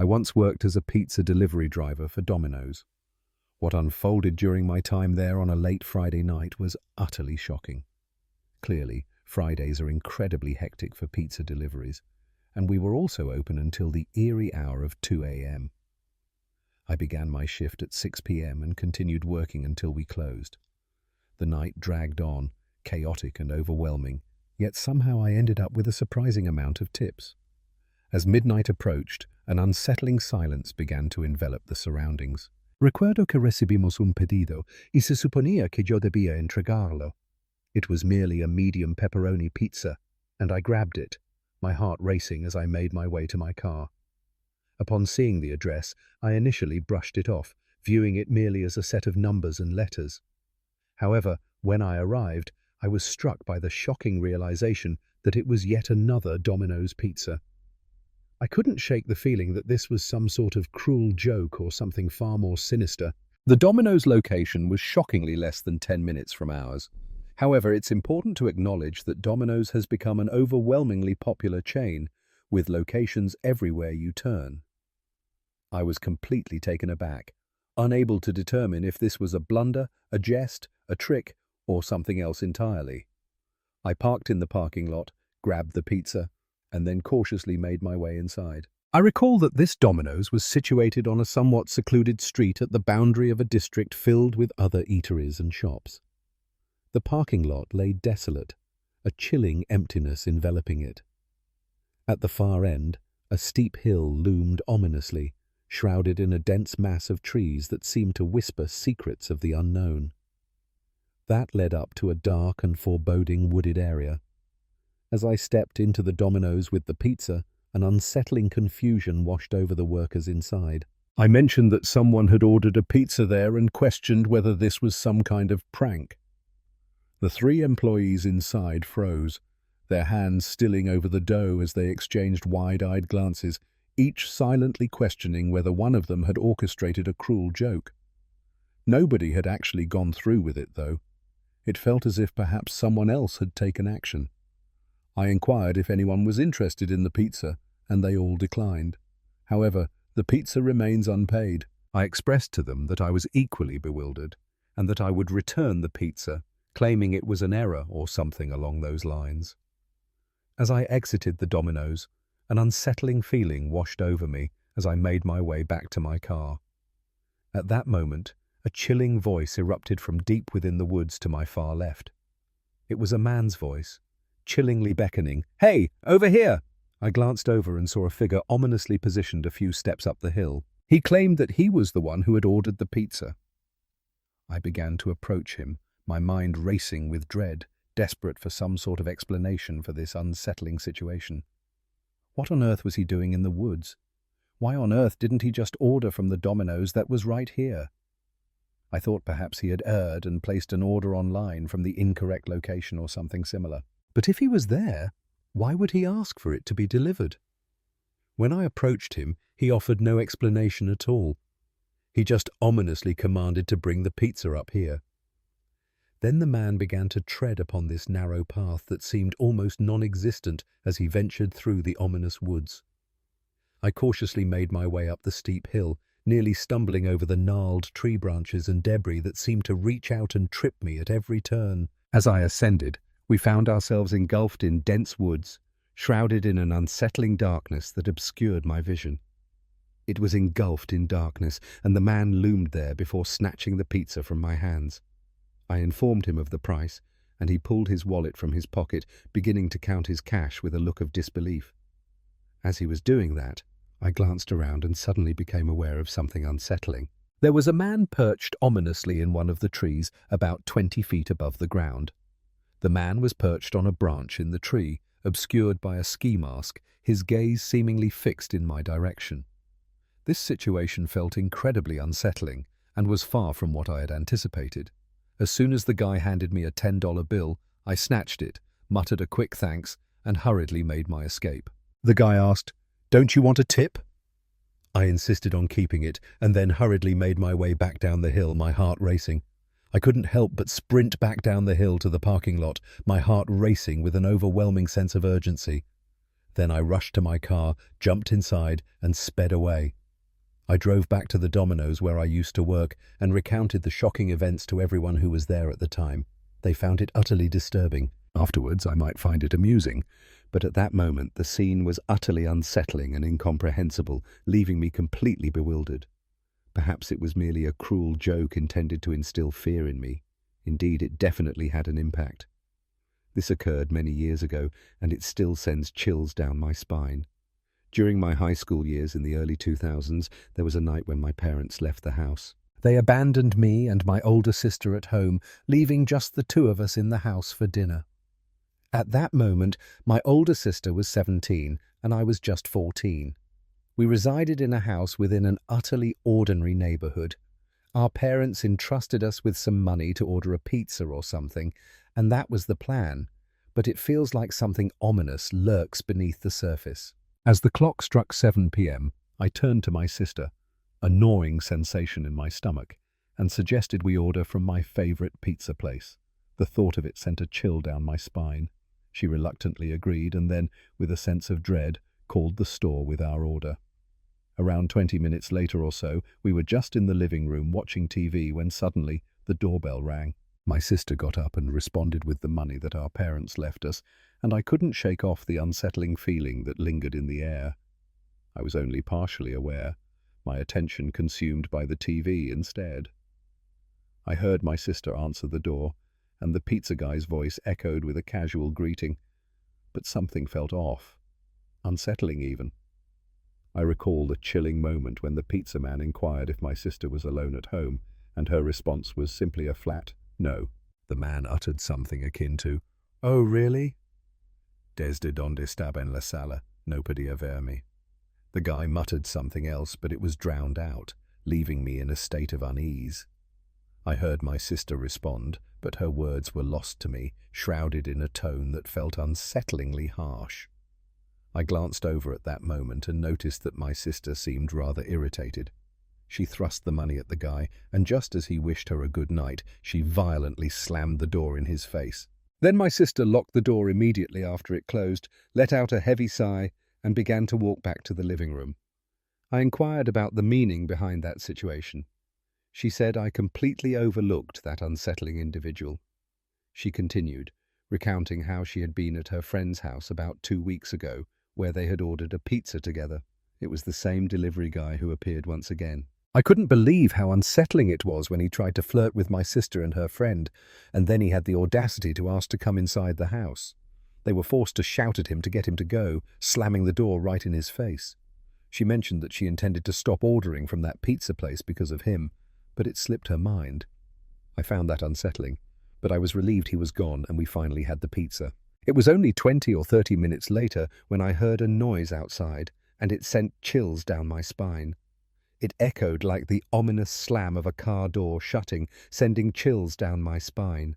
I once worked as a pizza delivery driver for Domino's. What unfolded during my time there on a late Friday night was utterly shocking. Clearly, Fridays are incredibly hectic for pizza deliveries, and we were also open until the eerie hour of 2 a.m. I began my shift at 6 p.m. and continued working until we closed. The night dragged on, chaotic and overwhelming, yet somehow I ended up with a surprising amount of tips. As midnight approached, an unsettling silence began to envelop the surroundings. Recuerdo que recibimos un pedido y se suponía que yo debía entregarlo. It was merely a medium pepperoni pizza, and I grabbed it, my heart racing as I made my way to my car. Upon seeing the address, I initially brushed it off, viewing it merely as a set of numbers and letters. However, when I arrived, I was struck by the shocking realization that it was yet another Domino's pizza. I couldn't shake the feeling that this was some sort of cruel joke or something far more sinister. The Domino's location was shockingly less than 10 minutes from ours. However, it's important to acknowledge that Domino's has become an overwhelmingly popular chain, with locations everywhere you turn. I was completely taken aback, unable to determine if this was a blunder, a jest, a trick, or something else entirely. I parked in the parking lot, grabbed the pizza, and then cautiously made my way inside. I recall that this Domino's was situated on a somewhat secluded street at the boundary of a district filled with other eateries and shops. The parking lot lay desolate, a chilling emptiness enveloping it. At the far end, a steep hill loomed ominously, shrouded in a dense mass of trees that seemed to whisper secrets of the unknown. That led up to a dark and foreboding wooded area. As I stepped into the Domino's with the pizza, an unsettling confusion washed over the workers inside. I mentioned that someone had ordered a pizza there and questioned whether this was some kind of prank. The 3 employees inside froze, their hands stilling over the dough as they exchanged wide-eyed glances, each silently questioning whether one of them had orchestrated a cruel joke. Nobody had actually gone through with it, though. It felt as if perhaps someone else had taken action. I inquired if anyone was interested in the pizza, and they all declined. However, the pizza remains unpaid. I expressed to them that I was equally bewildered, and that I would return the pizza, claiming it was an error or something along those lines. As I exited the Domino's, an unsettling feeling washed over me as I made my way back to my car. At that moment, a chilling voice erupted from deep within the woods to my far left. It was a man's voice, chillingly beckoning, "Hey, over here!" I glanced over and saw a figure ominously positioned a few steps up the hill. He claimed that he was the one who had ordered the pizza. I began to approach him, my mind racing with dread, desperate for some sort of explanation for this unsettling situation. What on earth was he doing in the woods? Why on earth didn't he just order from the Domino's that was right here? I thought perhaps he had erred and placed an order online from the incorrect location or something similar. But if he was there, why would he ask for it to be delivered? When I approached him, he offered no explanation at all. He just ominously commanded to bring the pizza up here. Then the man began to tread upon this narrow path that seemed almost non-existent as he ventured through the ominous woods. I cautiously made my way up the steep hill, nearly stumbling over the gnarled tree branches and debris that seemed to reach out and trip me at every turn. As I ascended, we found ourselves engulfed in dense woods, shrouded in an unsettling darkness that obscured my vision. It was engulfed in darkness, and the man loomed there before snatching the pizza from my hands. I informed him of the price, and he pulled his wallet from his pocket, beginning to count his cash with a look of disbelief. As he was doing that, I glanced around and suddenly became aware of something unsettling. There was a man perched ominously in one of the trees about 20 feet above the ground. The man was perched on a branch in the tree, obscured by a ski mask, his gaze seemingly fixed in my direction. This situation felt incredibly unsettling and was far from what I had anticipated. As soon as the guy handed me a $10 bill, I snatched it, muttered a quick thanks, and hurriedly made my escape. The guy asked, "Don't you want a tip?" I insisted on keeping it, and then hurriedly made my way back down the hill, my heart racing. I couldn't help but sprint back down the hill to the parking lot, my heart racing with an overwhelming sense of urgency. Then I rushed to my car, jumped inside, and sped away. I drove back to the Domino's where I used to work and recounted the shocking events to everyone who was there at the time. They found it utterly disturbing. Afterwards, I might find it amusing, but at that moment the scene was utterly unsettling and incomprehensible, leaving me completely bewildered. Perhaps it was merely a cruel joke intended to instill fear in me. Indeed, it definitely had an impact. This occurred many years ago, and it still sends chills down my spine. During my high school years in the early 2000s, there was a night when my parents left the house. They abandoned me and my older sister at home, leaving just the two of us in the house for dinner. At that moment, my older sister was 17 and I was just 14. We resided in a house within an utterly ordinary neighborhood. Our parents entrusted us with some money to order a pizza or something, and that was the plan, but it feels like something ominous lurks beneath the surface. As the clock struck 7 p.m., I turned to my sister, a gnawing sensation in my stomach, and suggested we order from my favorite pizza place. The thought of it sent a chill down my spine. She reluctantly agreed and then, with a sense of dread, called the store with our order. Around 20 minutes later or so, we were just in the living room watching TV when suddenly the doorbell rang. My sister got up and responded with the money that our parents left us, and I couldn't shake off the unsettling feeling that lingered in the air. I was only partially aware, my attention consumed by the TV instead. I heard my sister answer the door, and the pizza guy's voice echoed with a casual greeting, but something felt off, unsettling even. I recall the chilling moment when the pizza man inquired if my sister was alone at home, and her response was simply a flat no. The man uttered something akin to, "Oh, really? Desde donde estaba en la sala, no podía verme." The guy muttered something else, but it was drowned out, leaving me in a state of unease. I heard my sister respond, but her words were lost to me, shrouded in a tone that felt unsettlingly harsh. I glanced over at that moment and noticed that my sister seemed rather irritated. She thrust the money at the guy, and just as he wished her a good night, she violently slammed the door in his face. Then my sister locked the door immediately after it closed, let out a heavy sigh, and began to walk back to the living room. I inquired about the meaning behind that situation. She said I completely overlooked that unsettling individual. She continued, recounting how she had been at her friend's house about 2 weeks ago, where they had ordered a pizza together. It was the same delivery guy who appeared once again. I couldn't believe how unsettling it was when he tried to flirt with my sister and her friend, and then he had the audacity to ask to come inside the house. They were forced to shout at him to get him to go, slamming the door right in his face. She mentioned that she intended to stop ordering from that pizza place because of him, but it slipped her mind. I found that unsettling, but I was relieved he was gone and we finally had the pizza. It was only 20 or 30 minutes later when I heard a noise outside, and it sent chills down my spine. It echoed like the ominous slam of a car door shutting, sending chills down my spine.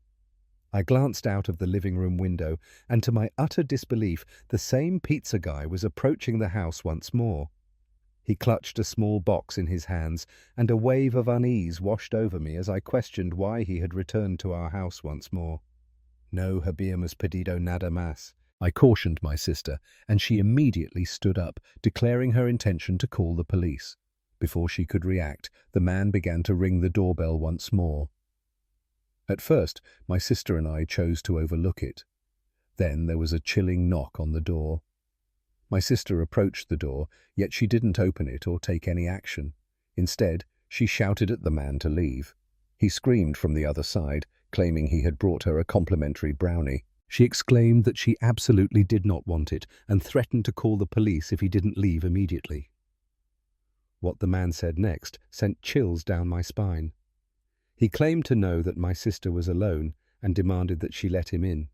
I glanced out of the living room window, and to my utter disbelief, the same pizza guy was approaching the house once more. He clutched a small box in his hands, and a wave of unease washed over me as I questioned why he had returned to our house once more. "No habíamos pedido nada más," I cautioned my sister, and she immediately stood up, declaring her intention to call the police. Before she could react, the man began to ring the doorbell once more. At first, my sister and I chose to overlook it. Then there was a chilling knock on the door. My sister approached the door, yet she didn't open it or take any action. Instead, she shouted at the man to leave. He screamed from the other side, claiming he had brought her a complimentary brownie. She exclaimed that she absolutely did not want it and threatened to call the police if he didn't leave immediately. What the man said next sent chills down my spine. He claimed to know that my sister was alone and demanded that she let him in.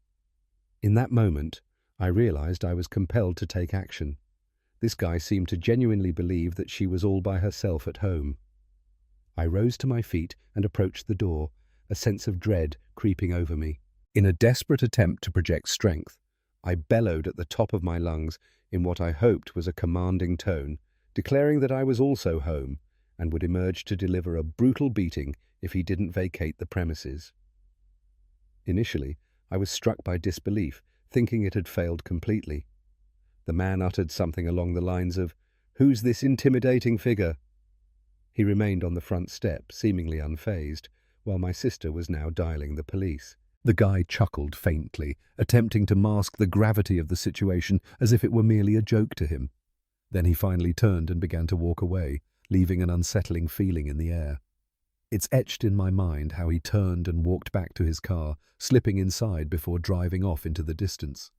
In that moment, I realized I was compelled to take action. This guy seemed to genuinely believe that she was all by herself at home. I rose to my feet and approached the door, a sense of dread creeping over me. In a desperate attempt to project strength, I bellowed at the top of my lungs in what I hoped was a commanding tone, declaring that I was also home and would emerge to deliver a brutal beating if he didn't vacate the premises. Initially, I was struck by disbelief, thinking it had failed completely. The man uttered something along the lines of, "Who's this intimidating figure?" He remained on the front step, seemingly unfazed, while my sister was now dialing the police. The guy chuckled faintly, attempting to mask the gravity of the situation as if it were merely a joke to him. Then he finally turned and began to walk away, leaving an unsettling feeling in the air. It's etched in my mind how he turned and walked back to his car, slipping inside before driving off into the distance.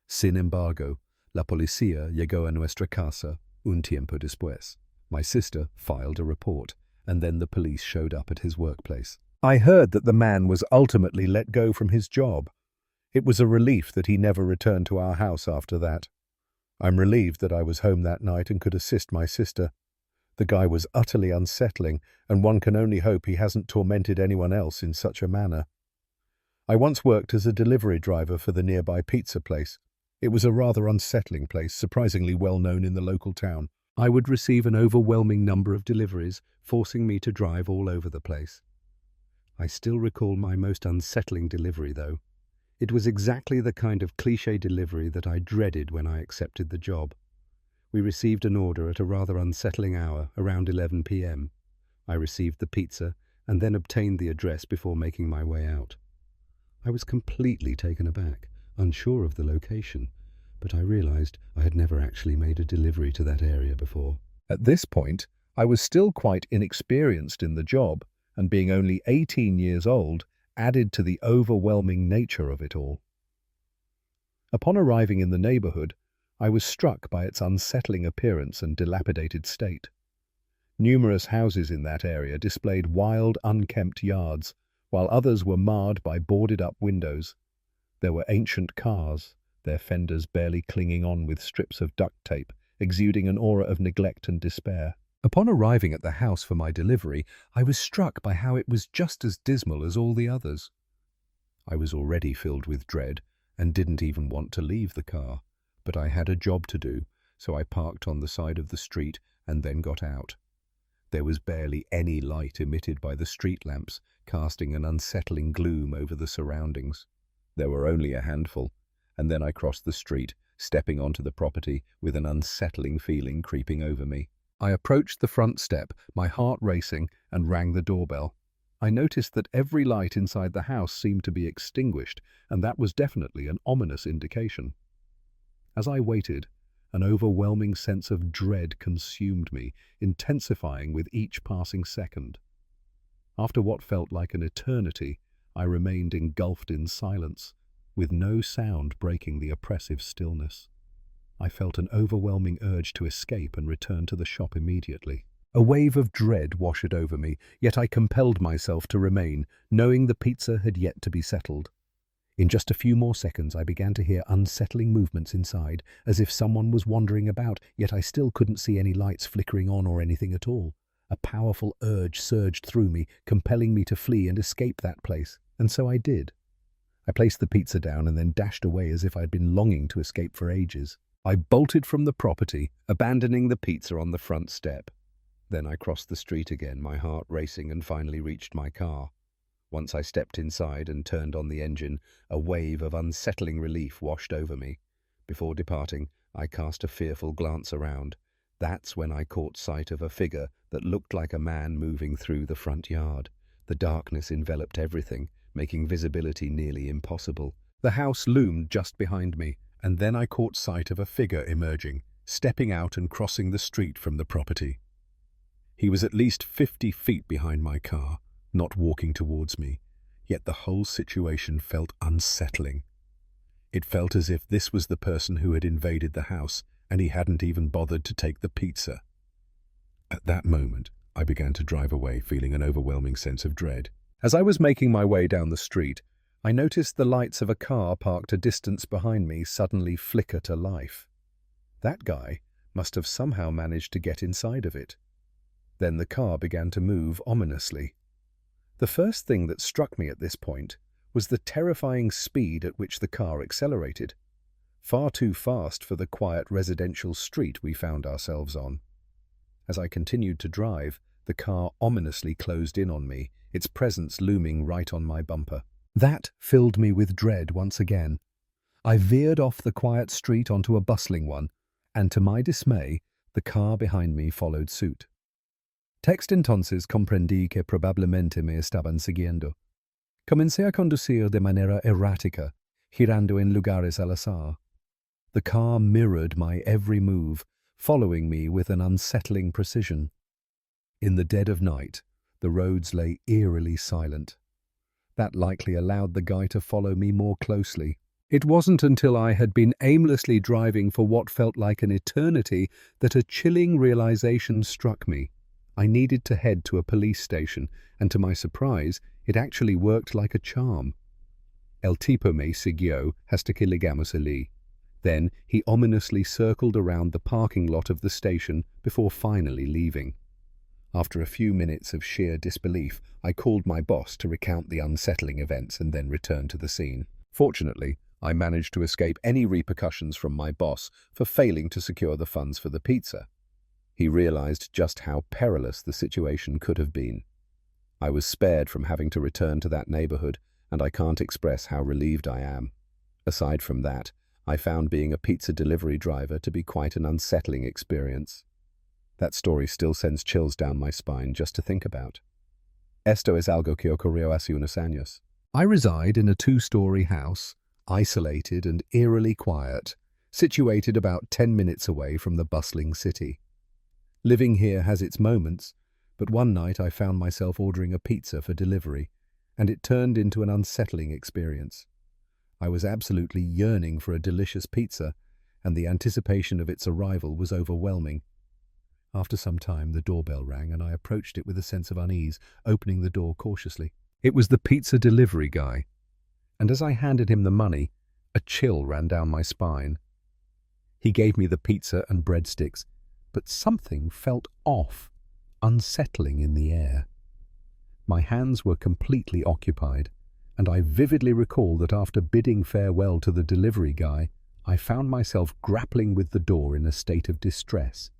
Sin embargo, la policía llegó a nuestra casa un tiempo después. My sister filed a report, and then the police showed up at his workplace. I heard that the man was ultimately let go from his job. It was a relief that he never returned to our house after that. I'm relieved that I was home that night and could assist my sister. The guy was utterly unsettling, and one can only hope he hasn't tormented anyone else in such a manner. I once worked as a delivery driver for the nearby pizza place. It was a rather unsettling place, surprisingly well known in the local town. I would receive an overwhelming number of deliveries, forcing me to drive all over the place. I still recall my most unsettling delivery, though. It was exactly the kind of cliché delivery that I dreaded when I accepted the job. We received an order at a rather unsettling hour, around 11 p.m. I received the pizza and then obtained the address before making my way out. I was completely taken aback, unsure of the location, but I realized I had never actually made a delivery to that area before. At this point, I was still quite inexperienced in the job, and being only 18 years old added to the overwhelming nature of it all. Upon arriving in the neighborhood, I was struck by its unsettling appearance and dilapidated state. Numerous houses in that area displayed wild, unkempt yards, while others were marred by boarded-up windows. There were ancient cars, their fenders barely clinging on with strips of duct tape, exuding an aura of neglect and despair. Upon arriving at the house for my delivery, I was struck by how it was just as dismal as all the others. I was already filled with dread and didn't even want to leave the car, but I had a job to do, so I parked on the side of the street and then got out. There was barely any light emitted by the street lamps, casting an unsettling gloom over the surroundings. There were only a handful, and then I crossed the street, stepping onto the property with an unsettling feeling creeping over me. I approached the front step, my heart racing, and rang the doorbell. I noticed that every light inside the house seemed to be extinguished, and that was definitely an ominous indication. As I waited, an overwhelming sense of dread consumed me, intensifying with each passing second. After what felt like an eternity, I remained engulfed in silence, with no sound breaking the oppressive stillness. I felt an overwhelming urge to escape and return to the shop immediately. A wave of dread washed over me, yet I compelled myself to remain, knowing the pizza had yet to be settled. In just a few more seconds, I began to hear unsettling movements inside, as if someone was wandering about, yet I still couldn't see any lights flickering on or anything at all. A powerful urge surged through me, compelling me to flee and escape that place, and so I did. I placed the pizza down and then dashed away as if I'd been longing to escape for ages. I bolted from the property, abandoning the pizza on the front step. Then I crossed the street again, my heart racing, and finally reached my car. Once I stepped inside and turned on the engine, a wave of unsettling relief washed over me. Before departing, I cast a fearful glance around. That's when I caught sight of a figure that looked like a man moving through the front yard. The darkness enveloped everything, making visibility nearly impossible. The house loomed just behind me, and then I caught sight of a figure emerging, stepping out and crossing the street from the property. He was at least 50 feet behind my car, not walking towards me, yet the whole situation felt unsettling. It felt as if this was the person who had invaded the house, and he hadn't even bothered to take the pizza. At that moment, I began to drive away, feeling an overwhelming sense of dread. As I was making my way down the street, I noticed the lights of a car parked a distance behind me suddenly flicker to life. That guy must have somehow managed to get inside of it. Then the car began to move ominously. The first thing that struck me at this point was the terrifying speed at which the car accelerated, far too fast for the quiet residential street we found ourselves on. As I continued to drive, the car ominously closed in on me, its presence looming right on my bumper. That filled me with dread once again. I veered off the quiet street onto a bustling one, and to my dismay, the car behind me followed suit. Texto entonces comprendí que probablemente me estaban siguiendo. Comencé a conducir de manera errática, girando en lugares al azar. The car mirrored my every move, following me with an unsettling precision. In the dead of night, the roads lay eerily silent. That likely allowed the guy to follow me more closely. It wasn't until I had been aimlessly driving for what felt like an eternity that a chilling realization struck me. I needed to head to a police station, and to my surprise, it actually worked like a charm. El tipo me siguió hasta que llegamos allí. Then he ominously circled around the parking lot of the station before finally leaving. After a few minutes of sheer disbelief, I called my boss to recount the unsettling events and then returned to the scene. Fortunately, I managed to escape any repercussions from my boss for failing to secure the funds for the pizza. He realized just how perilous the situation could have been. I was spared from having to return to that neighborhood, and I can't express how relieved I am. Aside from that, I found being a pizza delivery driver to be quite an unsettling experience. That story still sends chills down my spine just to think about. Esto es algo que ocurrió hace unos años. I reside in a 2-story house, isolated and eerily quiet, situated about 10 minutes away from the bustling city. Living here has its moments, but one night I found myself ordering a pizza for delivery, and it turned into an unsettling experience. I was absolutely yearning for a delicious pizza, and the anticipation of its arrival was overwhelming. After some time, the doorbell rang, and I approached it with a sense of unease, opening the door cautiously. It was the pizza delivery guy, and as I handed him the money, a chill ran down my spine. He gave me the pizza and breadsticks, but something felt off, unsettling in the air. My hands were completely occupied, and I vividly recall that after bidding farewell to the delivery guy, I found myself grappling with the door in a state of distress.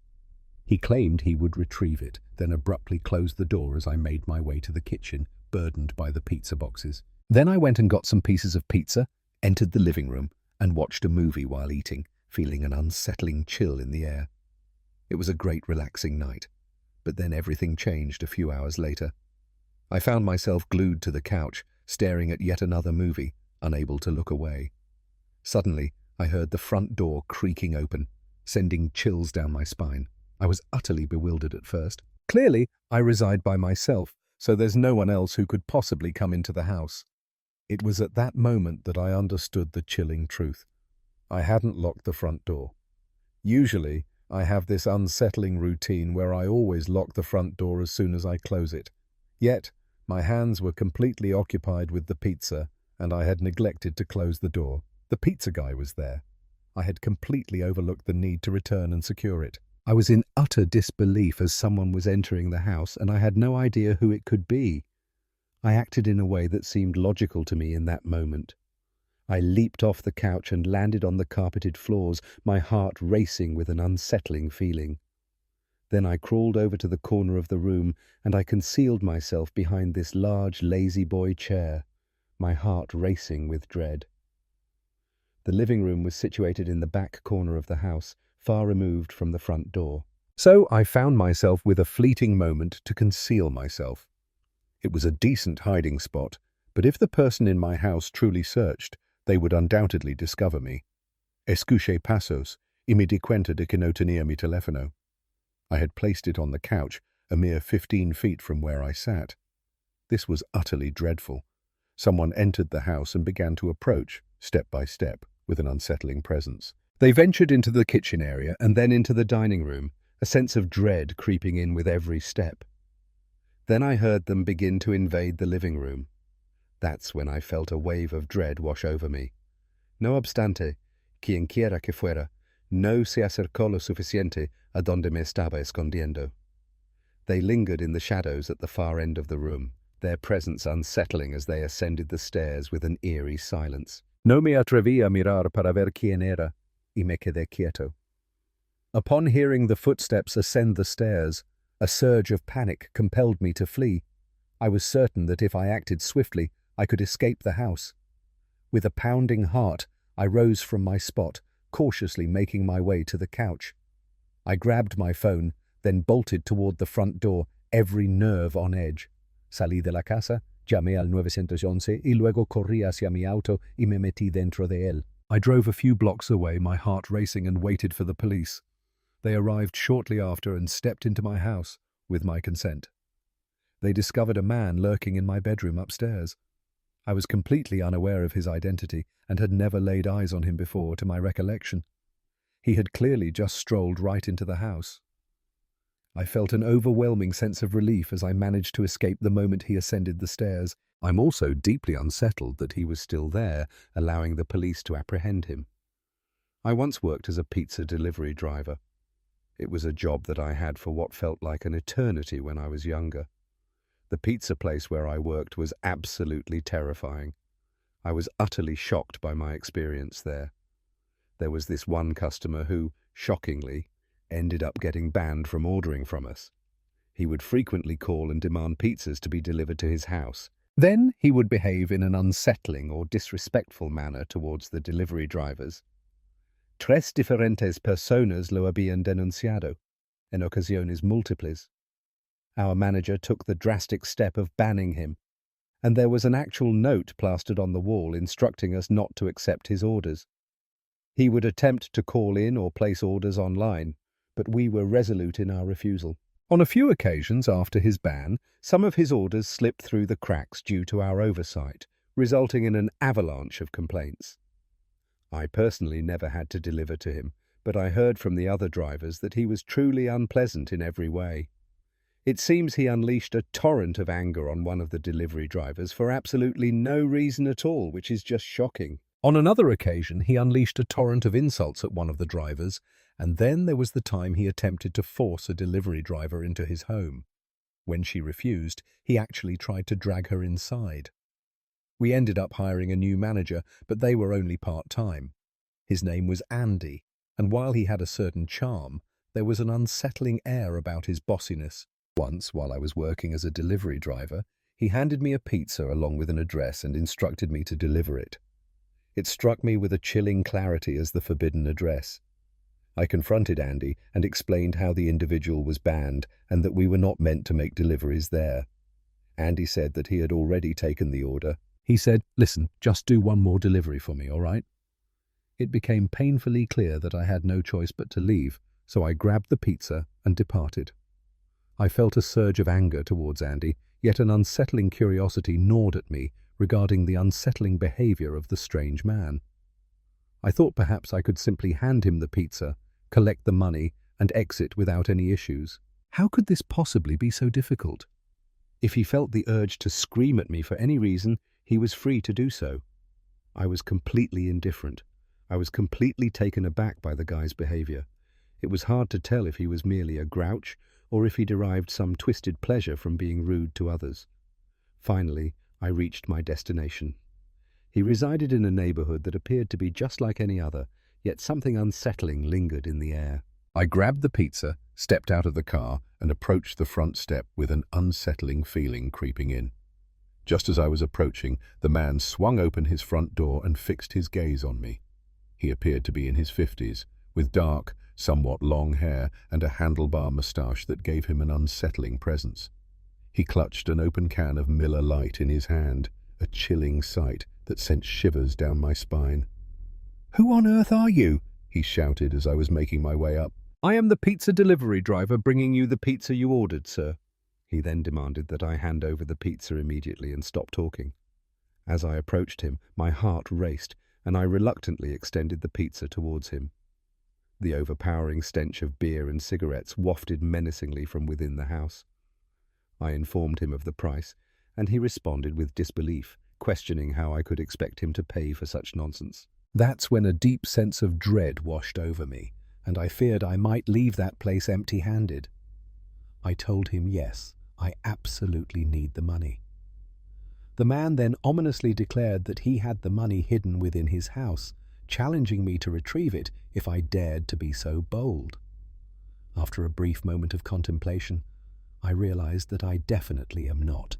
He claimed he would retrieve it, then abruptly closed the door as I made my way to the kitchen, burdened by the pizza boxes. Then I went and got some pieces of pizza, entered the living room, and watched a movie while eating, feeling an unsettling chill in the air. It was a great relaxing night, but then everything changed a few hours later. I found myself glued to the couch, staring at yet another movie, unable to look away. Suddenly, I heard the front door creaking open, sending chills down my spine. I was utterly bewildered at first. Clearly, I reside by myself, so there's no one else who could possibly come into the house. It was at that moment that I understood the chilling truth. I hadn't locked the front door. Usually, I have this unsettling routine where I always lock the front door as soon as I close it. Yet, my hands were completely occupied with the pizza, and I had neglected to close the door. The pizza guy was there. I had completely overlooked the need to return and secure it. I was in utter disbelief as someone was entering the house, and I had no idea who it could be. I acted in a way that seemed logical to me in that moment. I leaped off the couch and landed on the carpeted floors, my heart racing with an unsettling feeling. Then I crawled over to the corner of the room, and I concealed myself behind this large lazy-boy chair, my heart racing with dread. The living room was situated in the back corner of the house, far removed from the front door. So I found myself with a fleeting moment to conceal myself. It was a decent hiding spot, but if the person in my house truly searched, they would undoubtedly discover me. Escuché pasos, y me di cuenta de que no tenía mi teléfono. I had placed it on the couch, a mere 15 feet from where I sat. This was utterly dreadful. Someone entered the house and began to approach, step by step, with an unsettling presence. They ventured into the kitchen area and then into the dining room, a sense of dread creeping in with every step. Then I heard them begin to invade the living room. That's when I felt a wave of dread wash over me. No obstante, quien quiera que fuera, no se acercó lo suficiente a donde me estaba escondiendo. They lingered in the shadows at the far end of the room, their presence unsettling as they ascended the stairs with an eerie silence. No me atreví a mirar para ver quién era, y me quedé quieto. Upon hearing the footsteps ascend the stairs, a surge of panic compelled me to flee. I was certain that if I acted swiftly, I could escape the house. With a pounding heart, I rose from my spot, cautiously making my way to the couch. I grabbed my phone, then bolted toward the front door, every nerve on edge. Salí de la casa, llamé al 911 y luego corrí hacia mi auto y me metí dentro de él. I drove a few blocks away, my heart racing, and waited for the police. They arrived shortly after and stepped into my house, with my consent. They discovered a man lurking in my bedroom upstairs. I was completely unaware of his identity and had never laid eyes on him before, to my recollection. He had clearly just strolled right into the house. I felt an overwhelming sense of relief as I managed to escape the moment he ascended the stairs. I'm also deeply unsettled that he was still there, allowing the police to apprehend him. I once worked as a pizza delivery driver. It was a job that I had for what felt like an eternity when I was younger. The pizza place where I worked was absolutely terrifying. I was utterly shocked by my experience there. There was this one customer who, shockingly, ended up getting banned from ordering from us. He would frequently call and demand pizzas to be delivered to his house. Then he would behave in an unsettling or disrespectful manner towards the delivery drivers. 3 diferentes personas lo habían denunciado, en ocasiones múltiples. Our manager took the drastic step of banning him, and there was an actual note plastered on the wall instructing us not to accept his orders. He would attempt to call in or place orders online, but we were resolute in our refusal. On a few occasions after his ban, some of his orders slipped through the cracks due to our oversight, resulting in an avalanche of complaints. I personally never had to deliver to him, but I heard from the other drivers that he was truly unpleasant in every way. It seems he unleashed a torrent of anger on one of the delivery drivers for absolutely no reason at all, which is just shocking. On another occasion, he unleashed a torrent of insults at one of the drivers, and then there was the time he attempted to force a delivery driver into his home. When she refused, he actually tried to drag her inside. We ended up hiring a new manager, but they were only part-time. His name was Andy, and while he had a certain charm, there was an unsettling air about his bossiness. Once, while I was working as a delivery driver, he handed me a pizza along with an address and instructed me to deliver it. It struck me with a chilling clarity as the forbidden address. I confronted Andy and explained how the individual was banned and that we were not meant to make deliveries there. Andy said that he had already taken the order. He said, "Listen, just do one more delivery for me, all right?" It became painfully clear that I had no choice but to leave, so I grabbed the pizza and departed. I felt a surge of anger towards Andy, yet an unsettling curiosity gnawed at me regarding the unsettling behavior of the strange man. I thought perhaps I could simply hand him the pizza, collect the money, and exit without any issues. How could this possibly be so difficult? If he felt the urge to scream at me for any reason, he was free to do so. I was completely indifferent. I was completely taken aback by the guy's behavior. It was hard to tell if he was merely a grouch or if he derived some twisted pleasure from being rude to others. Finally, I reached my destination. He resided in a neighborhood that appeared to be just like any other, yet something unsettling lingered in the air. I grabbed the pizza, stepped out of the car, and approached the front step with an unsettling feeling creeping in. Just as I was approaching, the man swung open his front door and fixed his gaze on me. He appeared to be in his 50s, with dark, somewhat long hair and a handlebar moustache that gave him an unsettling presence. He clutched an open can of Miller Lite in his hand, a chilling sight that sent shivers down my spine. "Who on earth are you?" he shouted as I was making my way up. "I am the pizza delivery driver bringing you the pizza you ordered, sir." He then demanded that I hand over the pizza immediately and stop talking. As I approached him, my heart raced, and I reluctantly extended the pizza towards him. The overpowering stench of beer and cigarettes wafted menacingly from within the house. I informed him of the price, and he responded with disbelief, questioning how I could expect him to pay for such nonsense. That's when a deep sense of dread washed over me, and I feared I might leave that place empty-handed. I told him yes, I absolutely need the money. The man then ominously declared that he had the money hidden within his house, challenging me to retrieve it if I dared to be so bold. After a brief moment of contemplation, I realized that I definitely am not.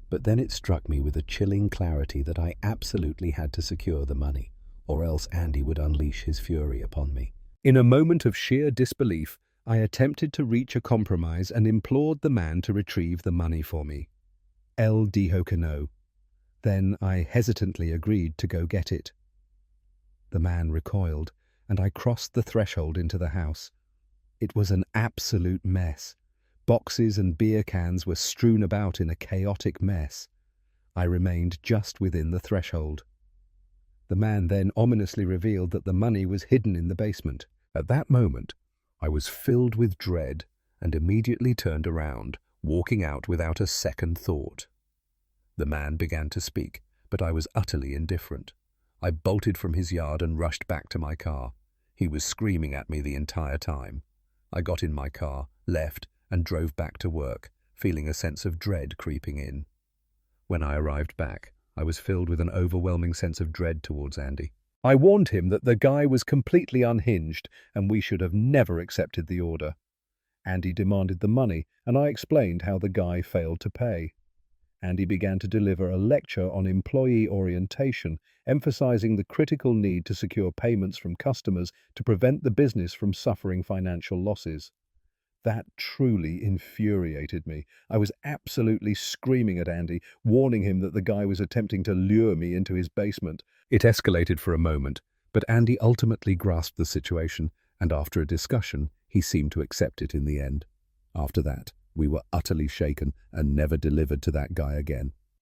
But then it struck me with a chilling clarity that I absolutely had to secure the money, or else Andy would unleash his fury upon me. In a moment of sheer disbelief, I attempted to reach a compromise and implored the man to retrieve the money for me. El dijo que no. Then I hesitantly agreed to go get it. The man recoiled, and I crossed the threshold into the house. It was an absolute mess. Boxes and beer cans were strewn about in a chaotic mess. I remained just within the threshold. The man then ominously revealed that the money was hidden in the basement. At that moment, I was filled with dread and immediately turned around, walking out without a second thought. The man began to speak, but I was utterly indifferent. I bolted from his yard and rushed back to my car. He was screaming at me the entire time. I got in my car, left, and drove back to work, feeling a sense of dread creeping in. When I arrived back, I was filled with an overwhelming sense of dread towards Andy. I warned him that the guy was completely unhinged and we should have never accepted the order. Andy demanded the money, and I explained how the guy failed to pay. Andy began to deliver a lecture on employee orientation, emphasizing the critical need to secure payments from customers to prevent the business from suffering financial losses. That truly infuriated me. I was absolutely screaming at Andy, warning him that the guy was attempting to lure me into his basement. It escalated for a moment, but Andy ultimately grasped the situation, and after a discussion, he seemed to accept it in the end. After that, we were utterly shaken and never delivered to that guy again.